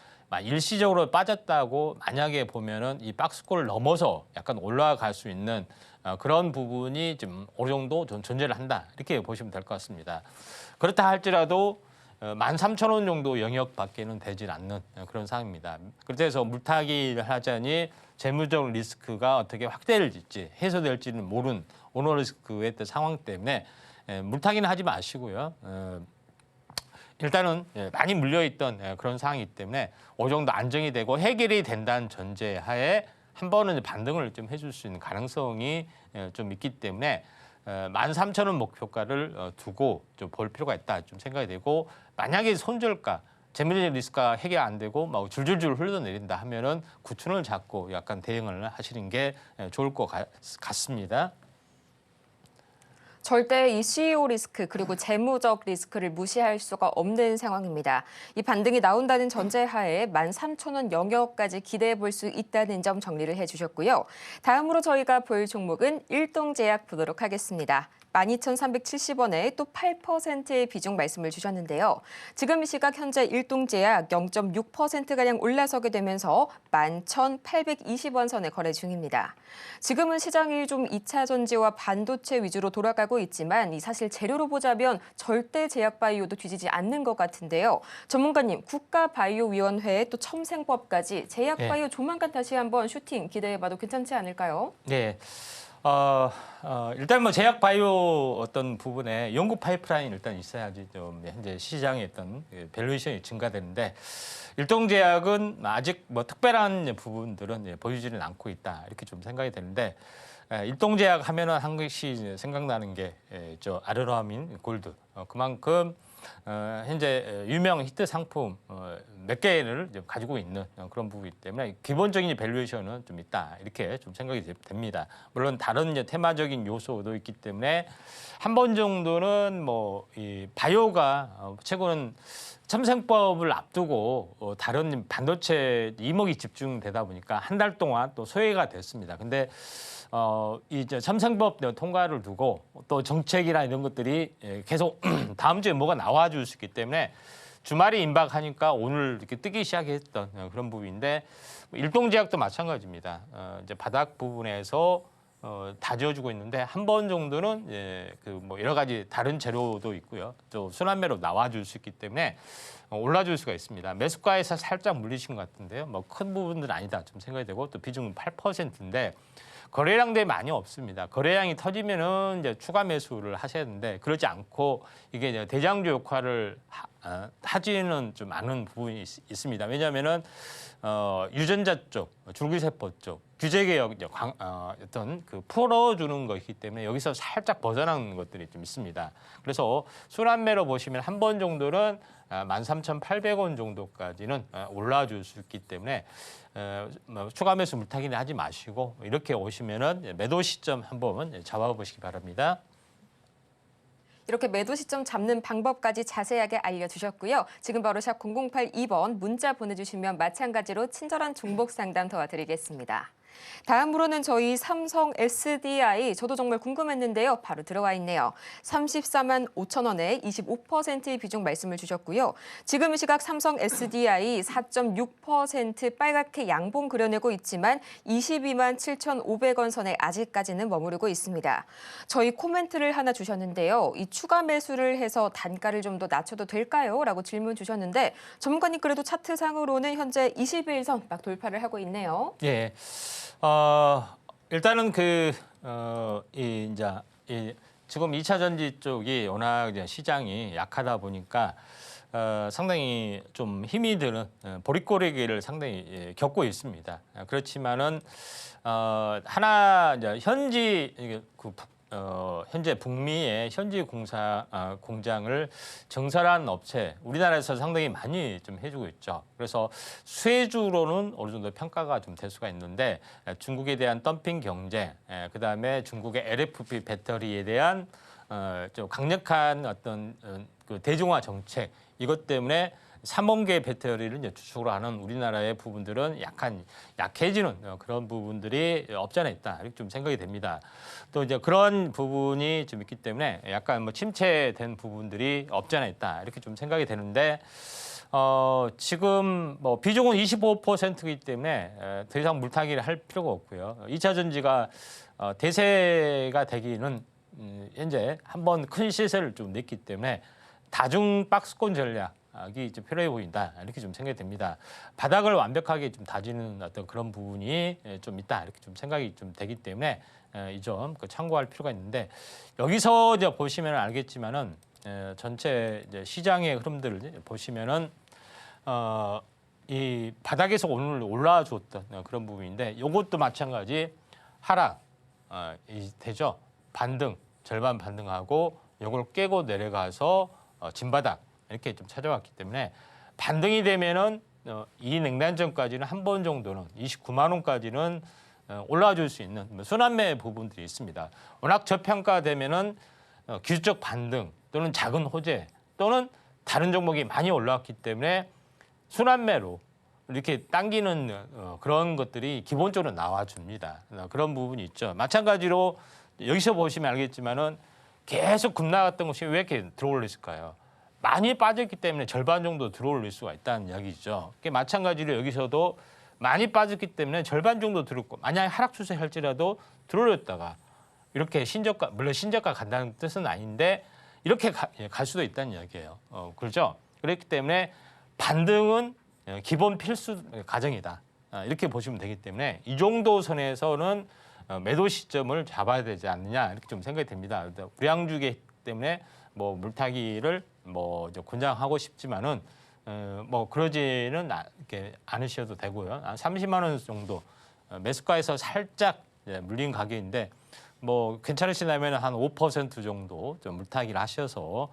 일시적으로 빠졌다고 만약에 보면은 이 박스권을 넘어서 약간 올라갈 수 있는 그런 부분이 좀 어느 정도 좀 존재를 한다 이렇게 보시면 될 것 같습니다. 그렇다 할지라도 13,000원 정도 영역밖에는 되질 않는 그런 상황입니다. 그래서 물타기를 하자니 재무적 리스크가 어떻게 확대될지 해소될지는 모르는 오너 리스크의 상황 때문에 물타기는 하지 마시고요. 일단은 많이 물려있던 그런 상황이기 때문에 어느 정도 안정이 되고 해결이 된다는 전제하에 한 번은 반등을 좀 해줄 수 있는 가능성이 좀 있기 때문에 13,000원 목표가를 두고 좀 볼 필요가 있다 좀 생각이 되고 만약에 손절가 재무적 리스크가 해결 안 되고 막 줄줄줄 흘러내린다 하면은 9,000원을 잡고 약간 대응을 하시는 게 좋을 것 같습니다. 절대 이 CEO 리스크 그리고 재무적 리스크를 무시할 수가 없는 상황입니다. 이 반등이 나온다는 전제하에 13,000원 영역까지 기대해 볼 수 있다는 점 정리를 해주셨고요. 다음으로 저희가 볼 종목은 일동제약 보도록 하겠습니다. 12,370원에 또 8%의 비중 말씀을 주셨는데요. 지금 이 시각 현재 일동제약 0.6%가량 올라서게 되면서 11,820원 선에 거래 중입니다. 지금은 시장이 좀 2차 전지와 반도체 위주로 돌아가고 있지만 사실 재료로 보자면 절대 제약바이오도 뒤지지 않는 것 같은데요. 전문가님, 국가바이오위원회 또 첨생법까지 제약바이오 조만간 다시 한번 슈팅 기대해봐도 괜찮지 않을까요? 네. 일단 뭐 제약 바이오 어떤 부분에 연구 파이프라인 일단 있어야지 좀 현재 시장의 어떤 밸류에이션이 증가되는데 일동제약은 아직 뭐 특별한 부분들은 보여주지는 않고 있다 이렇게 좀 생각이 되는데 일동제약 하면은 한 것이 생각나는 게 저 아르라민 골드 그만큼 현재 유명 히트 상품 몇 개를 가지고 있는 그런 부분이기 때문에 기본적인 밸류에이션은 좀 있다 이렇게 좀 생각이 됩니다. 물론 다른 이제 테마적인 요소도 있기 때문에 한 번 정도는 뭐 이 바이오가 최고는 첨생법을 앞두고 다른 반도체 이목이 집중되다 보니까 한 달 동안 또 소외가 됐습니다. 근데 이제 첨생법 통과를 두고 또 정책이나 이런 것들이 계속 다음 주에 뭐가 나와줄 수 있기 때문에 주말이 임박하니까 오늘 이렇게 뜨기 시작했던 그런 부분인데 일동제약도 마찬가지입니다. 이제 바닥 부분에서 다 지어주고 있는데 한 번 정도는 그 뭐 여러 가지 다른 재료도 있고요. 또 순환매로 나와줄 수 있기 때문에 올라줄 수가 있습니다. 매수가에서 살짝 물리신 것 같은데요. 뭐 큰 부분들은 아니다 좀 생각이 되고 또 비중은 8%인데 거래량들이 많이 없습니다. 거래량이 터지면은 이제 추가 매수를 하셔야 되는데 그렇지 않고 이게 이제 대장주 역할을 하지는 좀 않은 부분이 있습니다. 왜냐하면은 유전자 쪽, 줄기세포 쪽 규제 개혁 어떤 그 풀어주는 것이기 때문에 여기서 살짝 벗어나는 것들이 좀 있습니다. 그래서 순환매로 보시면 한 번 정도는 13,800원 정도까지는 올라줄 수 있기 때문에 추가 매수 물타기는 하지 마시고 이렇게 오시면은 매도 시점 한번 잡아보시기 바랍니다. 이렇게 매도 시점 잡는 방법까지 자세하게 알려주셨고요. 지금 바로 샵 0082번 문자 보내주시면 마찬가지로 친절한 종목 상담 도와드리겠습니다. 다음으로는 저희 삼성 SDI, 저도 정말 궁금했는데요. 바로 들어와 있네요. 34만 5천 원에 25%의 비중 말씀을 주셨고요. 지금 이 시각 삼성 SDI 4.6% 빨갛게 양봉 그려내고 있지만 22만 7,500원 선에 아직까지는 머무르고 있습니다. 저희 코멘트를 하나 주셨는데요. 이 추가 매수를 해서 단가를 좀 더 낮춰도 될까요? 라고 질문 주셨는데 전문가님 그래도 차트상으로는 현재 21선 막 돌파를 하고 있네요. 예. 일단은 지금 2차 전지 쪽이 워낙 이제 시장이 약하다 보니까 상당히 좀 힘이 드는 보릿고래기를 상당히 겪고 있습니다. 그렇지만은 하나 이제 현재 북미의 현지 공장을 증설한 업체 우리나라에서 상당히 많이 좀 해주고 있죠. 그래서 수혜주로는 어느 정도 평가가 좀 될 수가 있는데 중국에 대한 덤핑 경제, 그다음에 중국의 LFP 배터리에 대한 좀 강력한 어떤 그 대중화 정책 이것 때문에 3원계 배터리를 이제 주축으로 하는 우리나라의 부분들은 약해지는 그런 부분들이 없지 않아 있다 이렇게 좀 생각이 됩니다. 또 이제 그런 부분이 좀 있기 때문에 약간 뭐 침체된 부분들이 없지 않아 있다 이렇게 좀 생각이 되는데 지금 뭐 비중은 25%이기 때문에 더 이상 물타기를 할 필요가 없고요. 2차 전지가 대세가 되기는 현재 한번 큰 시세를 좀 냈기 때문에 다중 박스권 전략이 이제 필요해 보인다 이렇게 좀 생각이 됩니다. 바닥을 완벽하게 좀 다지는 어떤 그런 부분이 좀 있다 이렇게 좀 생각이 좀 되기 때문에 이 점 참고할 필요가 있는데 여기서 이제 보시면 알겠지만은 전체 이제 시장의 흐름들을 보시면은 이 바닥에서 오늘 올라줬던 그런 부분인데 이것도 마찬가지 하락 되죠. 반등 절반 반등하고 이걸 깨고 내려가서 진바닥 이렇게 좀 찾아왔기 때문에 반등이 되면은 이 냉단전까지는 한 번 정도는 29만 원까지는 올라와 줄 수 있는 순환매 부분들이 있습니다. 워낙 저평가되면은 기술적 반등 또는 작은 호재 또는 다른 종목이 많이 올라왔기 때문에 순환매로 이렇게 당기는 그런 것들이 기본적으로 나와줍니다. 그런 부분이 있죠. 마찬가지로 여기서 보시면 알겠지만은 계속 급나갔던 것이 왜 이렇게 들어올렸을까요? 많이 빠졌기 때문에 절반 정도 들어올릴 수가 있다는 이야기죠. 마찬가지로 여기서도 많이 빠졌기 때문에 절반 정도 들었고 만약에 하락 추세 할지라도 들어올렸다가 이렇게 신저가 물론 신저가 간다는 뜻은 아닌데 이렇게 갈 수도 있다는 이야기예요. 그렇죠? 그렇기 때문에 반등은 기본 필수 과정이다. 이렇게 보시면 되기 때문에 이 정도 선에서는 매도 시점을 잡아야 되지 않느냐 이렇게 좀 생각이 됩니다. 우량주기 때문에 뭐 물타기를 뭐 이제 권장하고 싶지만은 뭐 그러지는 이렇게 않으셔도 되고요. 한 30만 원 정도 매수가에서 살짝 물린 가격인데 뭐 괜찮으시다면 한 5% 정도 좀 물타기를 하셔서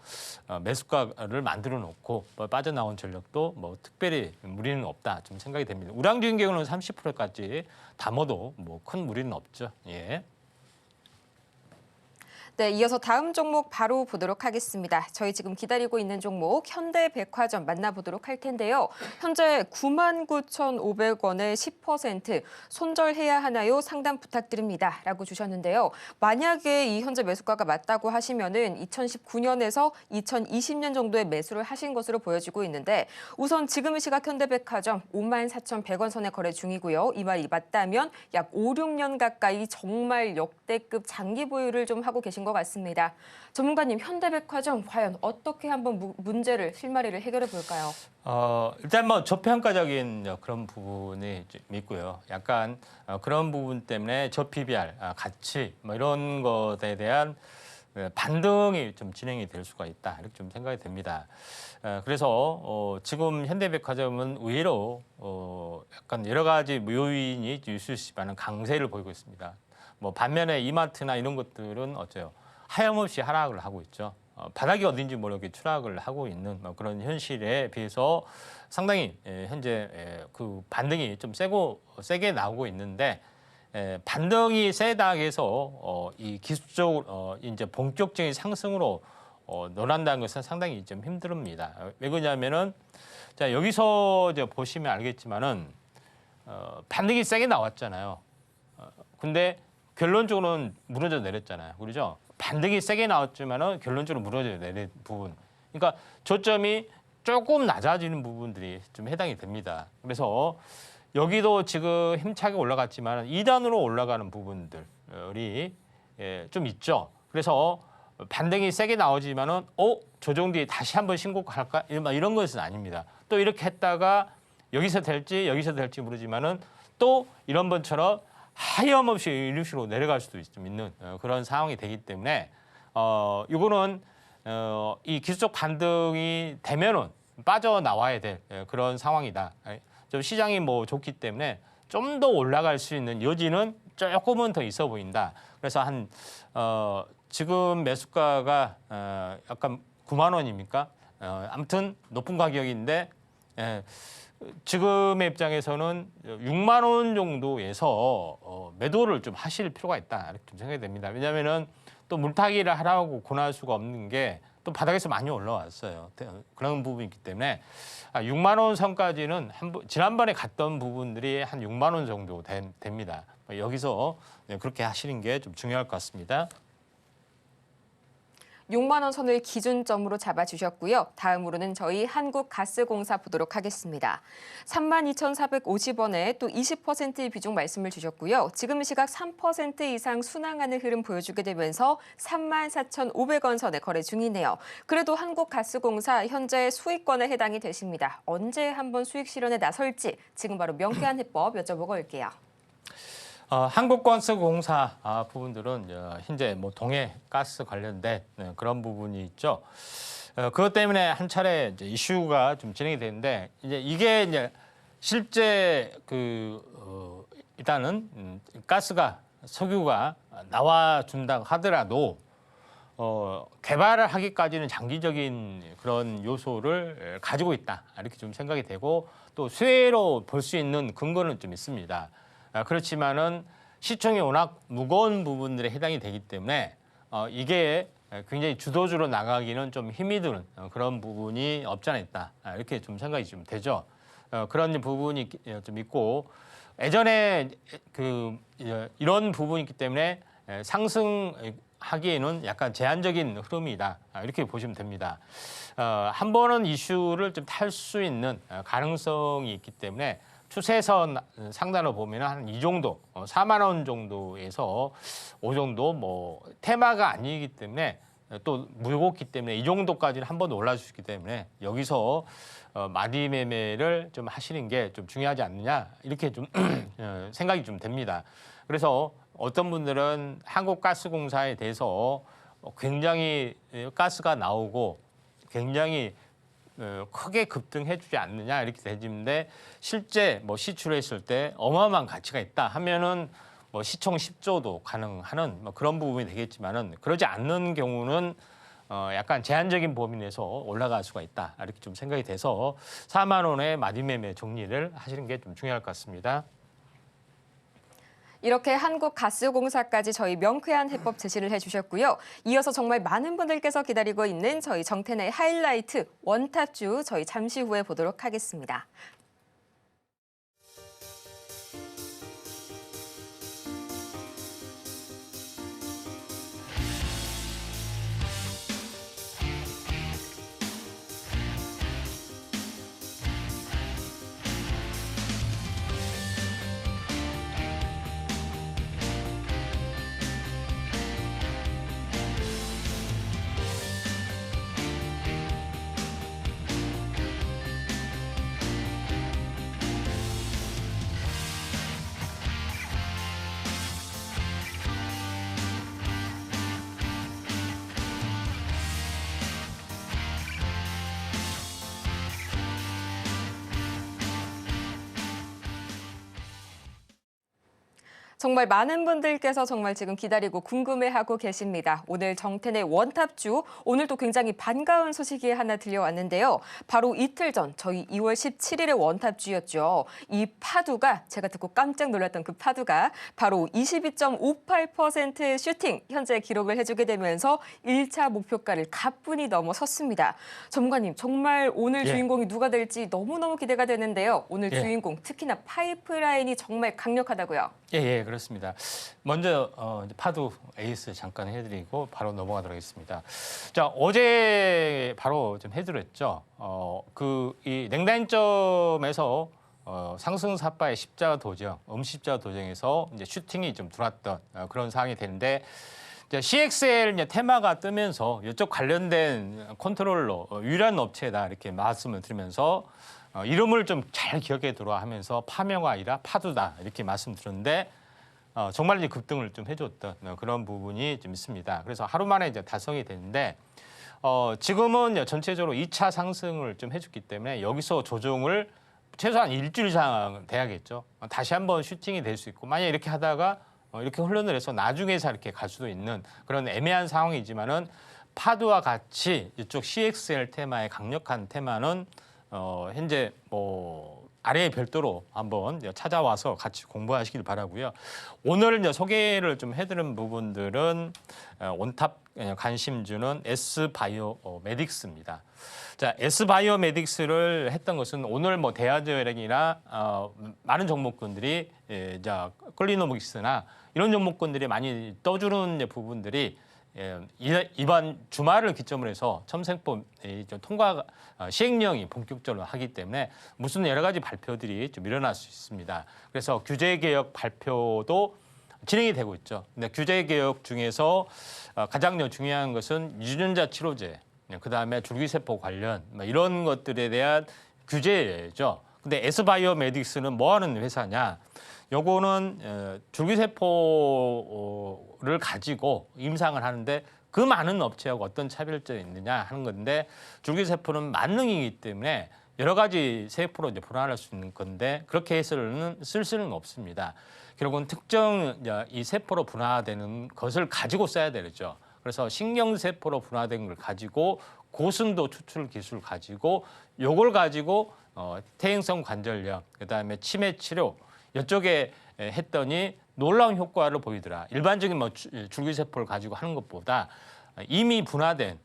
매수가를 만들어 놓고 뭐 빠져나온 전력도 뭐 특별히 무리는 없다 좀 생각이 됩니다. 우량주인 경우는 30%까지 담아도 뭐 큰 무리는 없죠. 예. 네, 이어서 다음 종목 바로 보도록 하겠습니다. 저희 지금 기다리고 있는 종목 현대백화점 만나보도록 할 텐데요. 현재 99,500원에 10% 손절해야 하나요? 상담 부탁드립니다. 라고 주셨는데요. 만약에 이 현재 매수가가 맞다고 하시면은 2019년에서 2020년 정도에 매수를 하신 것으로 보여지고 있는데 우선 지금 이 시각 현대백화점 54,100원 선에 거래 중이고요. 이 말이 맞다면 약 5, 6년 가까이 정말 역대급 장기 보유를 좀 하고 계신 것 같습니다. 전문가님, 현대백화점 과연 어떻게 한번 문제를 실마리를 해결해 볼까요? 일단 뭐 저평가적인 그런 부분이 좀 있고요. 약간 그런 부분 때문에 저 PBR 가치 뭐 이런 것에 대한 반등이 좀 진행이 될 수가 있다 이렇게 좀 생각이 됩니다. 그래서 지금 현대백화점은 의외로 약간 여러 가지 요인이 있을 수 있지만 강세를 보이고 있습니다. 뭐 반면에 이마트나 이런 것들은 어째요? 하염없이 하락을 하고 있죠. 바닥이 어딘지 모르게 추락을 하고 있는 그런 현실에 비해서 상당히 현재 그 반등이 좀 세게 나오고 있는데 반등이 세다 해서 이 기술적 이제 본격적인 상승으로 논한다는 것은 상당히 좀 힘듭니다. 왜 그러냐면은 자 여기서 이제 보시면 알겠지만은 반등이 세게 나왔잖아요. 근데 결론적으로는 무너져 내렸잖아요. 그렇죠? 반등이 세게 나왔지만은 결론적으로 무너져 내린 부분. 그러니까 저점이 조금 낮아지는 부분들이 좀 해당이 됩니다. 그래서 여기도 지금 힘차게 올라갔지만 2단으로 올라가는 부분들이 좀 있죠. 그래서 반등이 세게 나오지만은 조정 뒤에 다시 한번 신고할까 이런 것은 아닙니다. 또 이렇게 했다가 여기서 될지 모르지만은 또 이런 번처럼 하염없이 이루시로 내려갈 수도 있는 그런 상황이 되기 때문에 이거는 이 기술적 반등이 되면은 빠져나와야 될 그런 상황이다. 좀 시장이 뭐 좋기 때문에 좀 더 올라갈 수 있는 여지는 조금은 더 있어 보인다. 그래서 한 지금 매수가가 약간 9만 원입니까? 아무튼 높은 가격인데 지금의 입장에서는 6만 원 정도에서 매도를 좀 하실 필요가 있다. 이렇게 좀 생각이 됩니다. 왜냐하면은 또 물타기를 하라고 권할 수가 없는 게 또 바닥에서 많이 올라왔어요. 그런 부분이 있기 때문에 6만 원 선까지는 지난번에 갔던 부분들이 한 6만 원 정도 됩니다. 여기서 그렇게 하시는 게 좀 중요할 것 같습니다. 6만 원 선을 기준점으로 잡아주셨고요. 다음으로는 저희 한국가스공사 보도록 하겠습니다. 32,450원에 또 20%의 비중 말씀을 주셨고요. 지금 시각 3% 이상 순항하는 흐름 보여주게 되면서 34,500원 선에 거래 중이네요. 그래도 한국가스공사 현재 수익권에 해당이 되십니다. 언제 한번 수익 실현에 나설지 지금 바로 명쾌한 해법 여쭤보고 올게요. 한국가스공사 부분들은 현재 뭐 동해 가스 관련된 그런 부분이 있죠. 그것 때문에 한 차례 이제 이슈가 좀 진행이 되는데 이게 이제 실제 일단은 가스가 석유가 나와준다고 하더라도 개발을 하기까지는 장기적인 그런 요소를 가지고 있다 이렇게 좀 생각이 되고 또 수혜로 볼 수 있는 근거는 좀 있습니다. 그렇지만은 시총이 워낙 무거운 부분들에 해당이 되기 때문에 이게 굉장히 주도주로 나가기는 좀 힘이 드는 그런 부분이 없지 않아 있다. 이렇게 좀 생각이 좀 되죠. 그런 부분이 좀 있고 예전에 이런 부분이 있기 때문에 상승하기에는 약간 제한적인 흐름이다. 이렇게 보시면 됩니다. 한 번은 이슈를 좀 탈 수 있는 가능성이 있기 때문에 추세선 상단을 보면 한 이 정도, 4만 원 정도에서 5 정도 뭐 테마가 아니기 때문에 또 무겁기 때문에 이 정도까지는 한 번 올라줄 수 있기 때문에 여기서 마디 매매를 좀 하시는 게 좀 중요하지 않느냐 이렇게 좀 생각이 좀 됩니다. 그래서 어떤 분들은 한국가스공사에 대해서 굉장히 가스가 나오고 굉장히 크게 급등해주지 않느냐 이렇게 되는데 실제 뭐 시출했을 때 어마어마한 가치가 있다 하면은 뭐 시총 10조도 가능하는 뭐 그런 부분이 되겠지만은 그러지 않는 경우는 약간 제한적인 범위 내에서 올라갈 수가 있다 이렇게 좀 생각이 돼서 4만 원의 마디매매 정리를 하시는 게 좀 중요할 것 같습니다. 이렇게 한국가스공사까지 저희 명쾌한 해법 제시를 해주셨고요. 이어서 정말 많은 분들께서 기다리고 있는 저희 정텐의 하이라이트 원탑주 저희 잠시 후에 보도록 하겠습니다. 정말 많은 분들께서 정말 지금 기다리고 궁금해하고 계십니다. 오늘 정텐의 원탑주, 오늘도 굉장히 반가운 소식이 하나 들려왔는데요. 바로 이틀 전 저희 2월 17일의 원탑주였죠. 이 파두가 제가 듣고 깜짝 놀랐던 그 파두가 바로 22.58%의 슈팅 현재 기록을 해주게 되면서 1차 목표가를 가뿐히 넘어섰습니다. 전문가님, 정말 오늘 주인공이 누가 될지 너무너무 기대가 되는데요. 오늘 주인공, 특히나 파이프라인이 정말 강력하다고요. 예, 그렇습니다. 먼저 이제 파두 에이스 잠깐 해드리고 바로 넘어가도록 하겠습니다. 자, 어제 바로 좀 해드렸죠. 이 냉단점에서 상승 삿바의 십자가 도정, 음십자가 도정에서 이제 슈팅이 좀 들어왔던 그런 상황이 되는데. CXL 이제 테마가 뜨면서 이쪽 관련된 컨트롤러 유일한 업체다 이렇게 말씀을 드리면서 이름을 좀 잘 기억해 두라 하면서 파명가 아니라 파두다 이렇게 말씀드렸는데 정말 이제 급등을 좀 해줬던 그런 부분이 좀 있습니다. 그래서 하루 만에 이제 달성이 됐는데 지금은 전체적으로 2차 상승을 좀 해줬기 때문에 여기서 조정을 최소한 일주일 이상 돼야겠죠. 다시 한번 슈팅이 될 수 있고 만약 이렇게 하다가 이렇게 흘러내려서 나중에서 이렇게 갈 수도 있는 그런 애매한 상황이지만은 파두와 같이 이쪽 CXL 테마의 강력한 테마는 현재 아래에 별도로 한번 찾아와서 같이 공부하시길 바라고요. 오늘 이제 소개를 좀 해드린 부분들은 원탑 관심주는 S바이오메딕스입니다. 자, S바이오메딕스를 했던 것은 오늘 대아저혈액이나 많은 종목군들이 클리노믹스나 이런 종목군들이 많이 떠주는 부분들이 이번 주말을 기점으로 해서 첨생법 통과 시행령이 본격적으로 하기 때문에 무슨 여러 가지 발표들이 좀 일어날 수 있습니다. 그래서 규제 개혁 발표도 진행이 되고 있죠. 근데 규제 개혁 중에서 가장 중요한 것은 유전자 치료제, 그다음에 줄기세포 관련 이런 것들에 대한 규제죠. 근데 S바이오메딕스는 뭐 하는 회사냐? 요거는 줄기세포를 가지고 임상을 하는데 그 많은 업체하고 어떤 차별점이 있느냐 하는 건데 줄기세포는 만능이기 때문에 여러 가지 세포로 이제 분할할 수 있는 건데 그렇게 해서는 쓸 수는 없습니다. 결국은 특정 이 세포로 분화되는 것을 가지고 써야 되죠. 그래서 신경세포로 분화된 걸 가지고 고순도 추출 기술 가지고 요걸 가지고 퇴행성 관절염, 그다음에 치매 치료 이쪽에 했더니 놀라운 효과를 보이더라. 일반적인 줄기세포를 가지고 하는 것보다 이미 분화된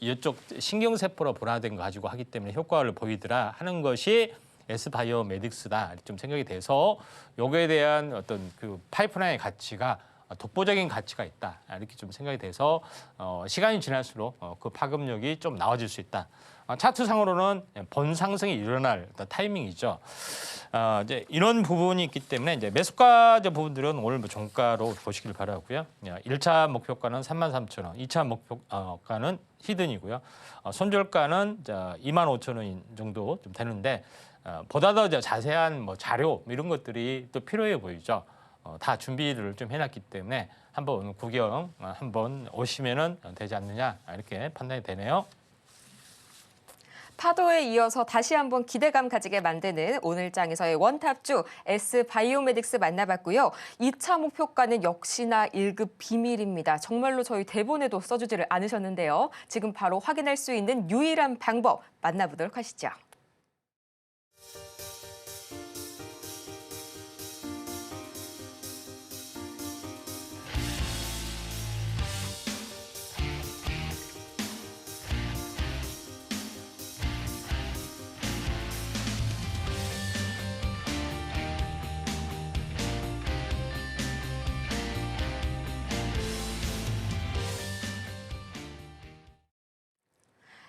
이쪽 신경세포로 분화된 거 가지고 하기 때문에 효과를 보이더라 하는 것이 S바이오메딕스다 좀 생각이 돼서 요거에 대한 어떤 그 파이프라인의 가치가 독보적인 가치가 있다 이렇게 좀 생각이 돼서 시간이 지날수록 그 파급력이 좀 나아질 수 있다. 차트상으로는 번상승이 일어날 타이밍이죠. 이제 이런 부분이 있기 때문에 이제 매수가 부분들은 오늘 종가로 보시길 바라고요. 1차 목표가는 33,000원, 2차 목표가는 히든이고요. 손절가는 25,000원 정도 좀 되는데 보다 더 자세한 자료 이런 것들이 또 필요해 보이죠. 다 준비를 좀 해놨기 때문에 한번 구경 한번 오시면은 되지 않느냐 이렇게 판단이 되네요. 파도에 이어서 다시 한번 기대감 가지게 만드는 오늘장에서의 원탑주 S바이오메딕스 만나봤고요. 2차 목표가는 역시나 1급 비밀입니다. 정말로 저희 대본에도 써주지를 않으셨는데요. 지금 바로 확인할 수 있는 유일한 방법 만나보도록 하시죠.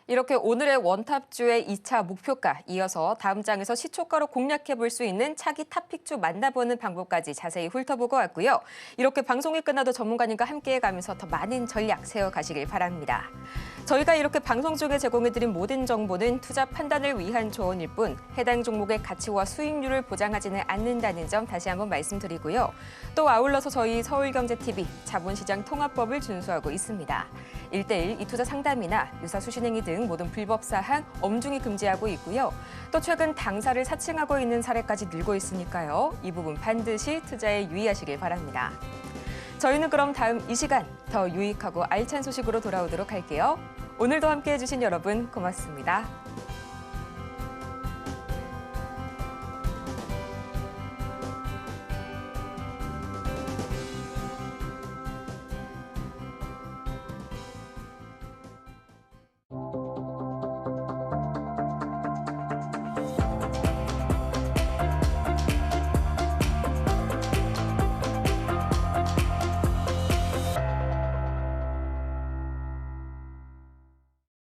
이렇게 오늘의 원탑주의 2차 목표가 이어서 다음 장에서 시초가로 공략해 볼 수 있는 차기 탑픽주 만나보는 방법까지 자세히 훑어보고 왔고요. 이렇게 방송이 끝나도 전문가님과 함께해 가면서 더 많은 전략 세워가시길 바랍니다. 저희가 이렇게 방송 중에 제공해드린 모든 정보는 투자 판단을 위한 조언일 뿐 해당 종목의 가치와 수익률을 보장하지는 않는다는 점 다시 한번 말씀드리고요. 또 아울러서 저희 서울경제TV 자본시장 통합법을 준수하고 있습니다. 1:1 이투자 상담이나 유사 수신행위 등 모든 불법 사항 엄중히 금지하고 있고요. 또 최근 당사를 사칭하고 있는 사례까지 늘고 있으니까요. 이 부분 반드시 투자에 유의하시길 바랍니다. 저희는 그럼 다음 이 시간 더 유익하고 알찬 소식으로 돌아오도록 할게요. 오늘도 함께해 주신 여러분 고맙습니다.